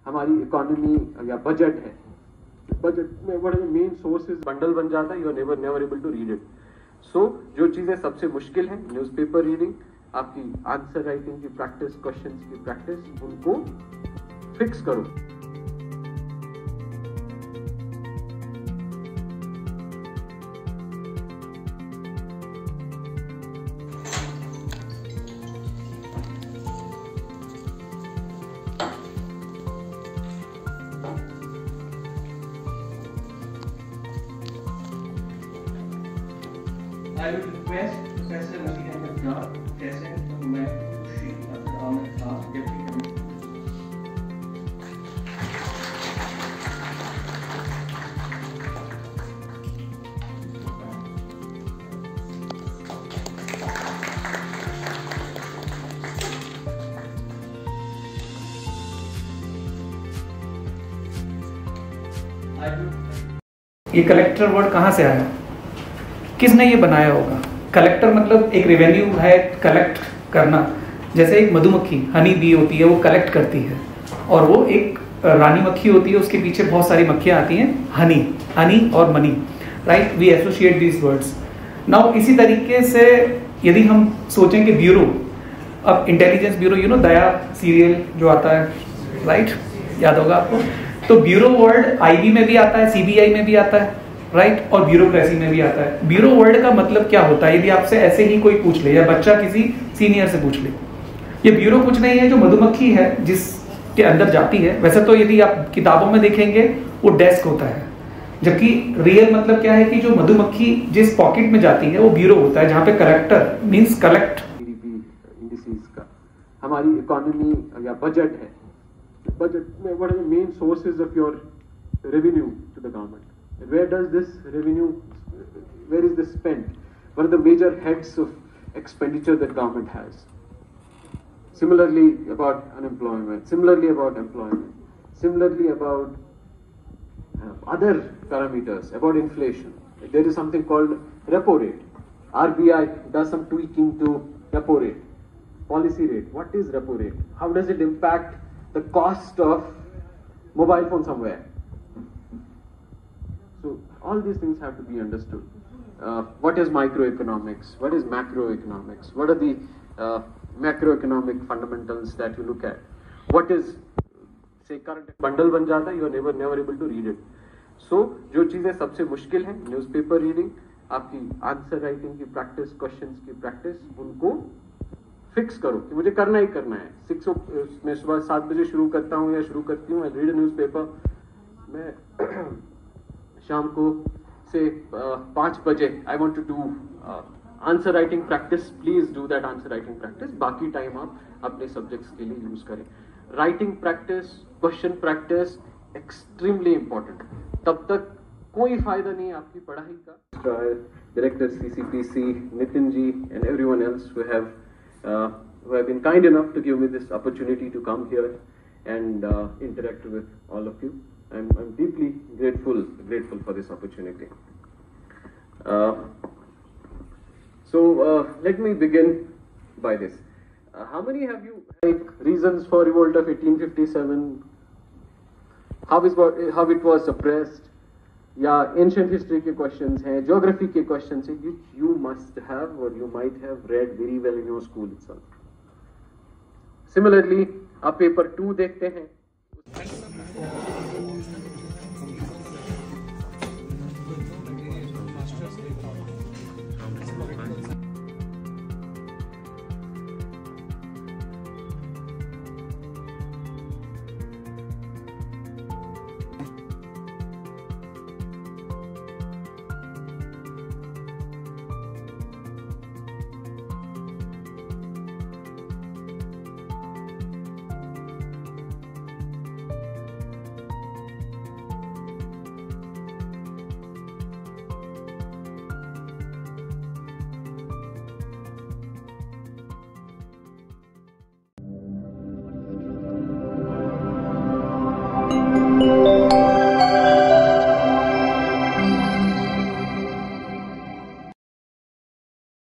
हमारी इकोनॉमी या बजट है, बजट में what are the main sources, bundle बन जाता है, you are never able to read it. So जो चीजें सबसे मुश्किल है, न्यूज़पेपर रीडिंग, आपकी आंसर राइटिंग की प्रैक्टिस, क्वेश्चंस की प्रैक्टिस, उनको फिक्स करो। I would request Professor Naseer Ahmed Khan, President of Humayun Shri Dr. Ahmed Khan, Deputy Commissioner. ये कलेक्टर वर्ड कहाँ से आया, किसने ये बनाया होगा? कलेक्टर मतलब एक रेवेन्यू है, कलेक्ट करना। जैसे एक मधुमक्खी हनी बी होती है, वो कलेक्ट करती है, और वो एक रानी मक्खी होती है, उसके पीछे बहुत सारी मक्खियाँ आती हैं, हनी, हनी और money, right? We associate these words. Now इसी तरीके से यदि हम सोचें कि ब्यूरो, अब intelligence bureau, you know Daya serial जो आता है, राइट, याद होगा आपको? तो ब्यूरो वर्ड आईबी में भी आता है, सीबीआई में भी आता है, राइट, और ब्यूरोक्रेसी में भी आता है। ब्यूरो वर्ड का मतलब क्या होता है? यदि आपसे ऐसे ही कोई पूछ ले, या बच्चा किसी सीनियर से पूछ ले, ये ब्यूरो कुछ नहीं है, जो मधुमक्खी है जिसके अंदर जाती है। वैसे तो यदि आप किताबों में देखेंगे वो डेस्क होता है, जबकि रियल मतलब क्या है कि जो मधुमक्खी जिस पॉकेट में जाती है वो ब्यूरो होता है, जहाँ पे कलेक्टर मीन्स कलेक्ट। इंडिसेस का हमारी इकोनॉमी या बजट है, बजट में what are the main sources of your revenue to the government? Where does this revenue, where is this spent? What are the major heads of expenditure that government has? Similarly about unemployment, similarly about employment, similarly about other parameters, about inflation. There is something called repo rate. RBI does some tweaking to repo rate. Policy rate, what is repo rate? How does it impact the cost of mobile phone somewhere? So all these things have to be understood. What is microeconomics? What is macroeconomics? What are the macroeconomic fundamentals that you look at? What is, say, current bundle ban jata hai, you are never able to read it. So जो चीजें सबसे मुश्किल है, newspaper reading, आपकी answer writing की practice, questions की practice, उनको fix करो कि मुझे करना ही करना है। 6 मैं सुबह 7 बजे शुरू करता हूँ या शुरू करती हूँ, रीड न्यूज़पेपर। मैं शाम को से 5 बजे I want to do answer writing practice, please do that answer writing practice. बाकी टाइम आप अपने सब्जेक्ट्स के लिए यूज करें। Writing practice, question practice extremely important. तब तक कोई फायदा नहीं है आपकी पढ़ाई का। Director CCPC, Nitin ji and everyone else who have been kind enough to give me this opportunity to come here and interact with all of you. I'm deeply grateful for this opportunity. So let me begin by this. How many have you reasons for revolt of 1857? How it was suppressed? या ancient history के questions हैं, geography के questions हैं, which you must have or you might have read very well in your school itself. Similarly, आप paper 2 देखते हैं.